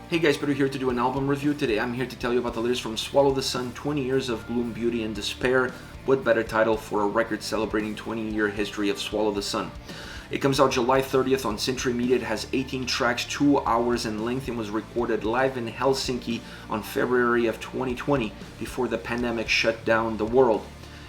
Hey guys, Peter here to do an album review. Today I'm here to tell you about the latest from Swallow the Sun, 20 Years of Gloom, Beauty and Despair. What better title for a record celebrating 20-year history of Swallow the Sun? It comes out July 30th on Century Media. It has 18 tracks, 2 hours in length, and was recorded live in Helsinki on February of 2020 before the pandemic shut down the world.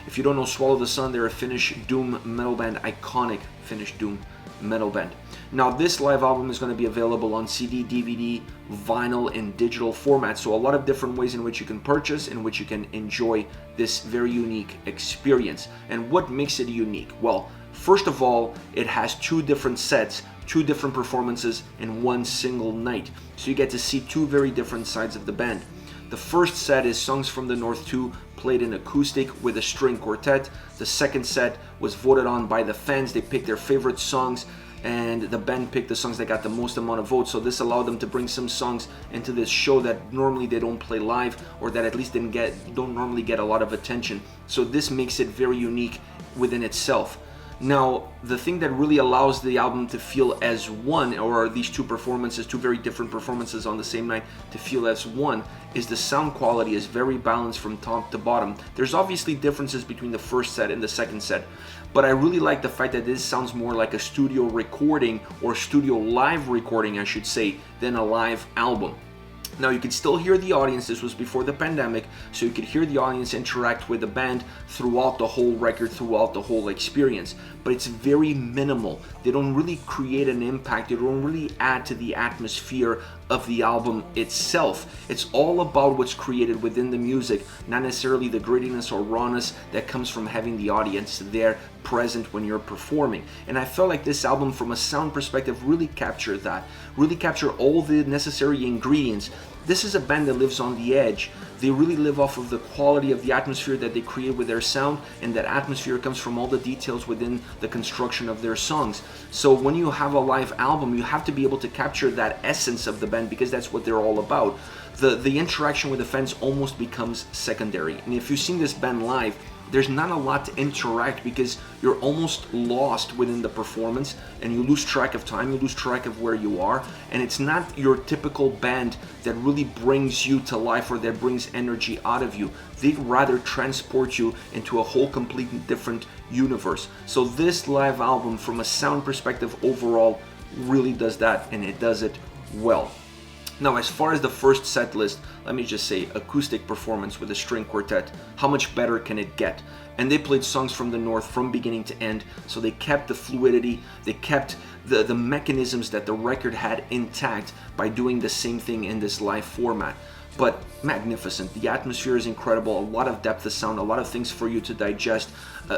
If you don't know Swallow the Sun, they're a Finnish doom metal band, iconic Finnish doom metal band. Now this live album is going to be available on CD, DVD, vinyl, and digital format, so a lot of different ways in which you can purchase, in which you can enjoy this very unique experience. And what makes it unique? Well, first of all, it has 2 different sets, 2 different performances in one single night, so you get to see 2 very different sides of the band. The first set is Songs from the North 2, played in acoustic with a string quartet. The second set was voted on by the fans. They picked their favorite songs, and the band picked the songs that got the most amount of votes. So this allowed them to bring some songs into this show that normally they don't play live, or that at least don't normally get a lot of attention. So this makes it very unique within itself. Now, the thing that really allows the album to feel as one, or these 2 performances, 2 very different performances on the same night, to feel as one, is the sound quality is very balanced from top to bottom. There's obviously differences between the first set and the second set, but I really like the fact that this sounds more like a studio recording, or studio live recording, I should say, than a live album. Now you can still hear the audience. This was before the pandemic, so you could hear the audience interact with the band throughout the whole record, throughout the whole experience. But it's very minimal. They don't really create an impact. They don't really add to the atmosphere of the album itself. It's all about what's created within the music, not necessarily the grittiness or rawness that comes from having the audience there present when you're performing. And I felt like this album, from a sound perspective, really captured that, really captured all the necessary ingredients. This is a band that lives on the edge. They really live off of the quality of the atmosphere that they create with their sound, and that atmosphere comes from all the details within the construction of their songs. So when you have a live album, you have to be able to capture that essence of the band, because that's what they're all about. The interaction with the fans almost becomes secondary. And if you've seen this band live, there's not a lot to interact, because you're almost lost within the performance and you lose track of time, you lose track of where you are, and it's not your typical band that really brings you to life or that brings energy out of you. They'd rather transport you into a whole completely different universe. So this live album, from a sound perspective overall, really does that, and it does it well. Now, as far as the first set list, let me just say, acoustic performance with a string quartet, how much better can it get? And they played Songs from the North from beginning to end, so they kept the fluidity, they kept the mechanisms that the record had intact by doing the same thing in this live format. But magnificent. The atmosphere is incredible, a lot of depth of sound, a lot of things for you to digest,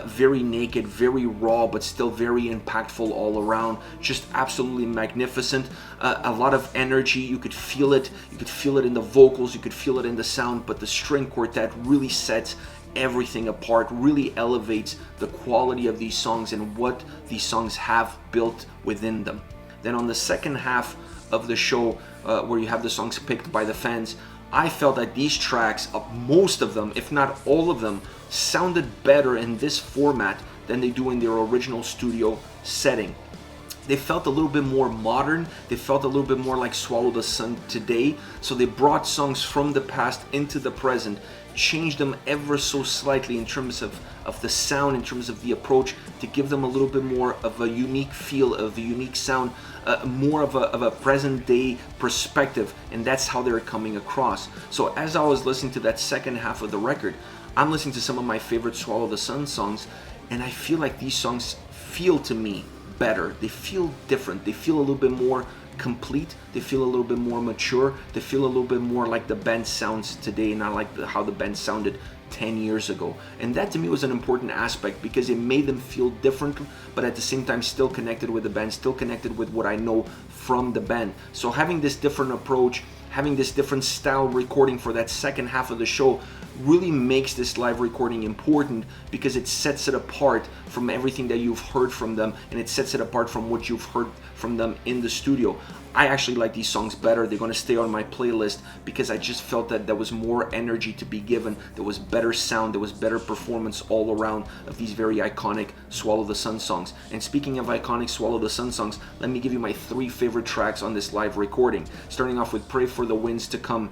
very naked, very raw, but still very impactful all around. Just absolutely magnificent. A lot of energy, you could feel it in the vocals, you could feel it in the sound, but the string quartet really sets everything apart, really elevates the quality of these songs and what these songs have built within them. Then on the second half of the show, where you have the songs picked by the fans, I felt that these tracks, most of them, if not all of them, sounded better in this format than they do in their original studio setting. They felt a little bit more modern, they felt a little bit more like Swallow the Sun today, so they brought songs from the past into the present, changed them ever so slightly in terms of the sound, in terms of the approach, to give them a little bit more of a unique feel, of a unique sound, more of a present day perspective, and that's how they're coming across. So as I was listening to that second half of the record, I'm listening to some of my favorite Swallow the Sun songs, and I feel like these songs feel to me better. They feel different. They feel a little bit more complete. They feel a little bit more mature. They feel a little bit more like the band sounds today, not like how the band sounded 10 years ago. And that to me was an important aspect, because it made them feel different, but at the same time still connected with the band, still connected with what I know from the band. So having this different approach, having this different style recording for that second half of the show really makes this live recording important, because it sets it apart from everything that you've heard from them, and it sets it apart from what you've heard from them in the studio. I actually like these songs better. They're going to stay on my playlist because I just felt that there was more energy to be given. There was better sound, there was better performance all around of these very iconic Swallow the Sun songs. And speaking of iconic Swallow the Sun songs, let me give you my 3 favorite tracks on this live recording. Starting off with Pray For for the Winds to Come.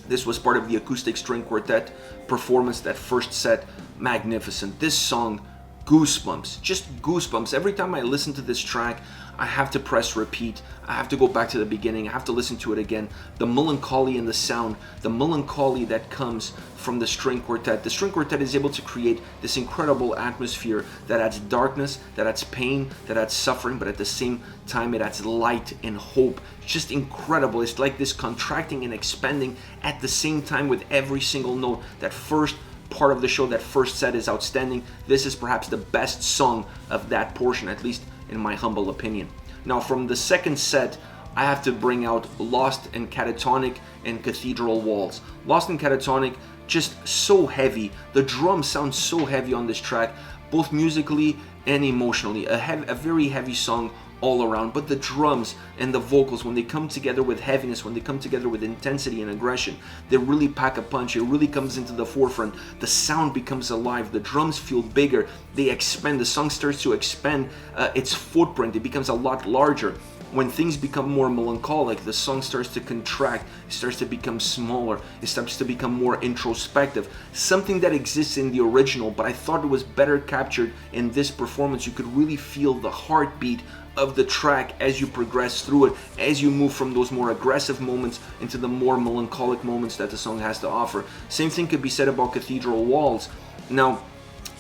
This was part of the acoustic string quartet performance, that first set. Magnificent. This song, goosebumps, just goosebumps. Every time I listen to this track, I have to press repeat. I have to go back to the beginning. I have to listen to it again. The melancholy in the sound, the melancholy that comes from the string quartet. The string quartet is able to create this incredible atmosphere that adds darkness, that adds pain, that adds suffering, but at the same time it adds light and hope. It's just incredible. It's like this contracting and expanding at the same time with every single note. That first part of the show, that first set, is outstanding. This is perhaps the best song of that portion, at least in my humble opinion. Now from the second set, I have to bring out Lost and Catatonic and Cathedral Walls. Lost and Catatonic, just so heavy. The drums sound so heavy on this track, both musically and emotionally. A very heavy song all around, but the drums and the vocals, when they come together with heaviness, when they come together with intensity and aggression, they really pack a punch. It really comes into the forefront. The sound becomes alive. The drums feel bigger. They expand. The song starts to expand its footprint. It becomes a lot larger. When things become more melancholic, the song starts to contract. It starts to become smaller. It starts to become more introspective. Something that exists in the original, but I thought it was better captured in this performance. You could really feel the heartbeat of the track as you progress through it, as you move from those more aggressive moments into the more melancholic moments that the song has to offer. Same thing could be said about Cathedral Walls. Now,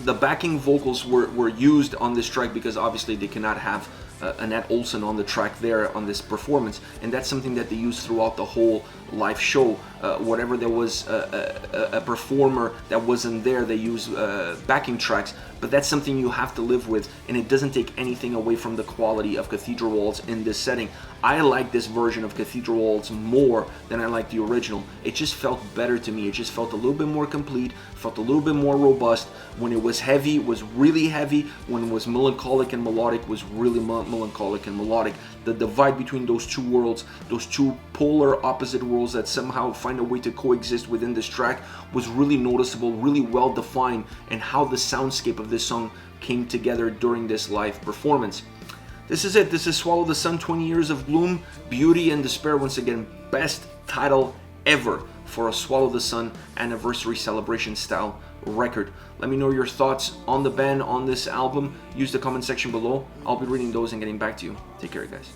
the backing vocals were used on this track because obviously they cannot have Annette Olson on the track there on this performance, and that's something that they use throughout the whole live show. Whatever there was a performer that wasn't there, they use backing tracks, but that's something you have to live with, and it doesn't take anything away from the quality of Cathedral Walls in this setting. I like this version of Cathedral Walls more than I like the original. It just felt better to me. It just felt a little bit more complete, felt a little bit more robust. When it was heavy, it was really heavy. When it was melancholic and melodic, it was really melancholic and melodic. The divide between those two worlds, those two polar opposite worlds that somehow find a way to coexist within this track, was really noticeable, really well defined, and how the soundscape of this song came together during this live performance. This is it. This is Swallow the Sun, 20 Years of Gloom, Beauty and Despair. Once again, best title ever for a Swallow the Sun anniversary celebration style record. Let me know your thoughts on the band, on this album. Use the comment section below. I'll be reading those and getting back to you. Take care, guys.